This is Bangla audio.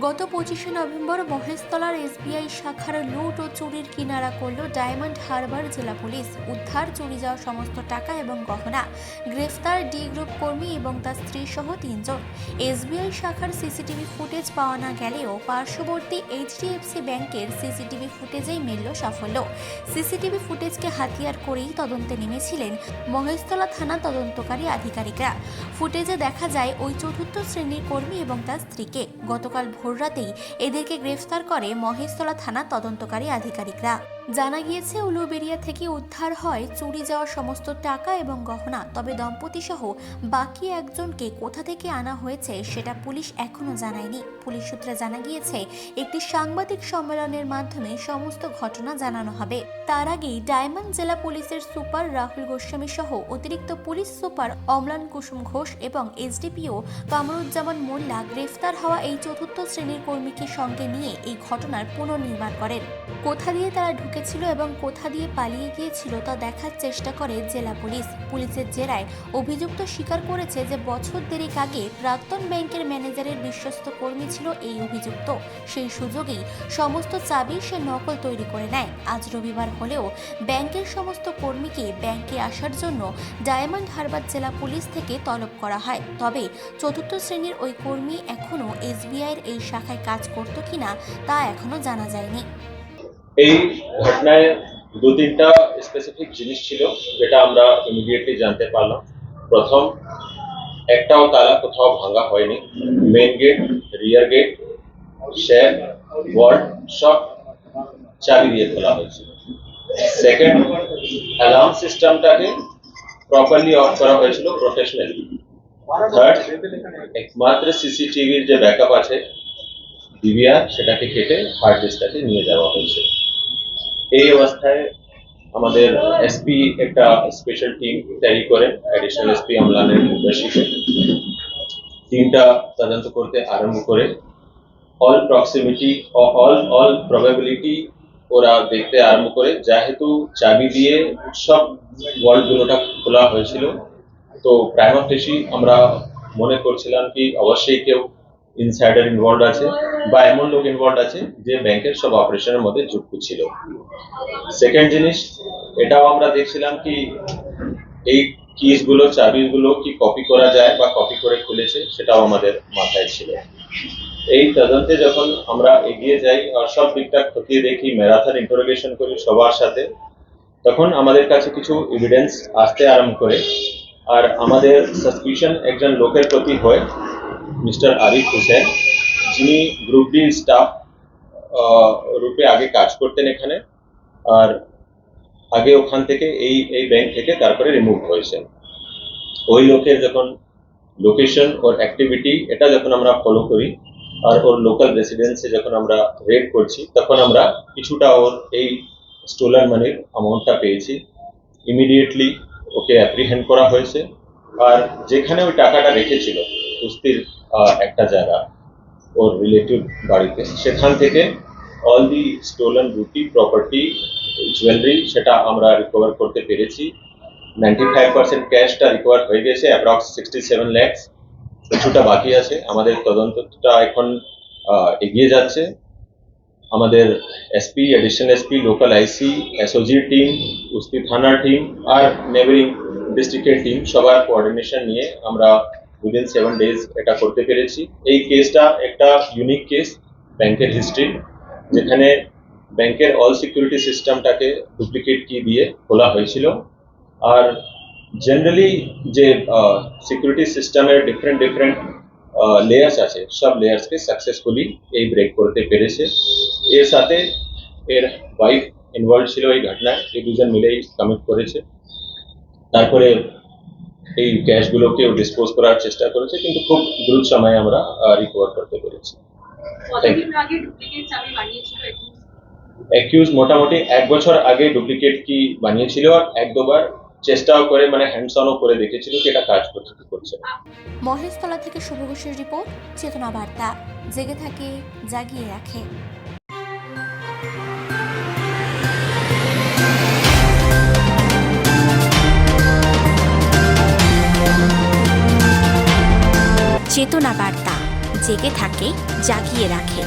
গত 25শে নভেম্বর মহেশতলার এসবিআই শাখার লুট ও চুরির কিনারা করল ডায়মন্ড হারবার জেলা পুলিশ। উদ্ধার চুরি যাওয়া সমস্ত টাকা এবং গহনা। গ্রেফতার ডি গ্রুপ কর্মী এবং তার স্ত্রী সহ 3 জন। এসবিআই শাখার সিসিটিভি ফুটেজ পাওয়া না গেলেও পার্শ্ববর্তী এইচডিএফসি ব্যাংকের সিসিটিভি ফুটেজেই মিলল সাফল্য। সিসিটিভি ফুটেজকে হাতিয়ার করেই তদন্তে নেমেছিলেন মহেশতলা থানা তদন্তকারী আধিকারিকরা। ফুটেজে দেখা যায় ওই চতুর্থ শ্রেণীর কর্মী এবং তার স্ত্রীকে। গতকাল ভোররাতেই এদেরকে গ্রেফতার করে মহেশতলা থানা তদন্তকারী আধিকারিকরা। জানা গিয়েছে উলুবেড়িয়া থেকে উদ্ধার হয় চুরি যাওয়া সমস্ত টাকা এবং গহনা। তবে দম্পতি সহ বাকি একজনকে কোথা থেকে আনা হয়েছে সেটা পুলিশ এখনো জানায়নি। পুলিশ সূত্রে জানা গিয়েছে একটি সাংবাদিক সম্মেলনের মাধ্যমে সমস্ত ঘটনা জানানো হবে। তার আগেই ডায়মন্ড জেলা পুলিশের সুপার রাহুল গোস্বামী সহ অতিরিক্ত পুলিশ সুপার অম্লান কুসুম ঘোষ এবং এসডিপিও কামরুজ্জামান মোল্লা গ্রেফতার হওয়া এই চতুর্থ শ্রেণীর কর্মীকে সঙ্গে নিয়ে এই ঘটনার পুনর্নির্মাণ করেন। কোথা দিয়ে তারা ঢুকেছিল এবং কোথা দিয়ে পালিয়ে গিয়েছিল তা দেখার চেষ্টা করে জেলা পুলিশ। পুলিশের জেরায় অভিযুক্ত স্বীকার করেছে যে বছর দেড়েক আগে প্রাক্তন ব্যাংকের ম্যানেজারের বিশ্বস্ত কর্মী ছিল এই অভিযুক্ত। সেই সুযোগেই সমস্ত চাবি সে নকল তৈরি করে নেয়। আজ রবিবার হলেও ব্যাংকের সমস্ত কর্মীকে ব্যাংকে আসার জন্য ডায়মন্ড হারবার জেলা পুলিশ থেকে তলব করা হয়। তবে চতুর্থ শ্রেণীর ওই কর্মী এখনো এসবিআইয়ের এই শাখায় কাজ করত কিনা তা এখনো জানা যায়নি। এই ঘটনায় দু তিনটা স্পেসিফিক জিনিস ছিল যেটা আমরা ইমিডিয়েটলি জানতে পারলাম। প্রথম, একটাও তালা কোথাও ভাঙা হয়নি। মেইন গেট, রিয়ার গেট, শেড, ওয়ার্ড সব চাবি দিয়ে খোলা হয়েছিল। সেকেন্ড, অ্যালার্ম সিস্টেমটাকে প্রপারলি অফ করা হয়েছিল প্রফেশনালি। থার্ড, একমাত্র সিসিটিভির যে ব্যাকআপ আছে ডিভিআর সেটাকে কেটে হার্ড ডিস্কটাকে নিয়ে যাওয়া হয়েছে। এই অবস্থায় আমাদের এসপি একটা স্পেশাল টিম তৈরি করে অ্যাডিশনাল এসপি অম্লানের লিডারশিপে টিমটা তদন্ত করতে আরম্ভ করে অল প্রক্সিমিটি অল প্রবাবিলিটি ওরা দেখতে আরম্ভ করে। যেহেতু চাবি দিয়ে সব ওয়ার্ডগুলোটা খোলা হয়েছিল, তো প্রাইমা ফেসি আমরা মনে করছিলাম কি অবশ্যই কেউ ইনসাইডার ইনভলভ আছে বা এমন লোক ইনভলভ আছে যে ব্যাংকের সব অপারেশনের মধ্যে যুক্ত ছিল। সেকেন্ড জিনিস, এটাও আমরা দেখছিলাম কি এই কিসগুলো চাবিগুলো কি কপি করা যায় বা কপি করে খুলেছে সেটাও আমাদের মাথায় ছিল। এই তদন্তে যখন আমরা এগিয়ে যাই আর সব দিকটা খতিয়ে দেখি, ম্যারাথন ইন্টারোগেশন করি সবার সাথে, তখন আমাদের কাছে কিছু এভিডেন্স আসতে আরম্ভ করে। আর আমাদের সাসপিশন একজন লোকের প্রতি হয়, মিস্টার আরিফ হোসেন, যিনি গ্রুপ ডি স্টাফ রূপে আগে কাজ করতেন এখানে, আর আগে ওখান থেকে এই ব্যাংক থেকে তারপরে রিমুভ হয়েছেন। ওই লোকের যখন লোকেশন ওর অ্যাক্টিভিটি এটা যখন আমরা ফলো করি আর ওর লোকাল রেসিডেন্সে যখন আমরা রেড করছি, তখন আমরা কিছুটা ওর এই স্টোলার মানির অ্যামাউন্টটা পেয়েছি। ইমিডিয়েটলি ওকে অ্যাপ্রিহেন্ড করা হয়েছে। আর যেখানে ওই টাকাটা রেখেছিল কুস্তির একটা জায়গা ওর রিলেটিভ বাড়িতে, সেখান থেকে অল দি স্টোলেন রুটি প্রপার্টি জুয়েলারি সেটা আমরা রিকভার করতে পেরেছি। 95% ক্যাশটা রিকভার হয়ে গেছে, অ্যাপ্রক্স 67 lakhs। কিছুটা বাকি আছে। আমাদের তদন্তটা এখন এগিয়ে যাচ্ছে। আমাদের এসপি, অ্যাডিশনাল এসপি, লোকাল আইসি, এসওজি টিম, কুস্তি থানার টিম আর নেবারিং ডিস্ট্রিক্টের টিম সবার কোঅর্ডিনেশন নিয়ে আমরা উইদিন 7 days এটা করতে পেরেছি। এই কেসটা একটা ইউনিক কেস ব্যাংকের হিস্ট্রি, যেখানে ব্যাংকের অল সিকিউরিটি সিস্টেমটাকে ডুপ্লিকেট কি দিয়ে খোলা হয়েছিল। আর জেনারেলি যে সিকিউরিটি সিস্টেমের ডিফারেন্ট লেয়ার্স আছে, সব লেয়ার্সকে সাকসেসফুলি এই ব্রেক করতে পেরেছে। এর সাথে এর ওয়াইফ ইনভলভ ছিল এই ঘটনায়, এই দুজন মিলেই কমিট করেছে। তারপরে এই ক্যাশগুলোকে ডিসপোজ করার চেষ্টা করেছে, কিন্তু খুব দ্রুত সময়ে আমরা রিকভার করতে পেরেছি। অ্যাকিউজ মোটামুটি 1 বছর আগে ডুপ্লিকেট কি বানিয়েছিল আর 1-2 বার চেষ্টাও করে, মানে হ্যান্ডস অনও করে দেখেছিল কি এটা কাজ করছে কি করছে না। মহেশতলা থেকে শুভ ঘোষের রিপোর্ট, চেতনা বার্তা। জেগে থাকে, জাগিয়ে রাখে। চেতনা বার্তা, জেগে থাকে, জাগিয়ে রাখে।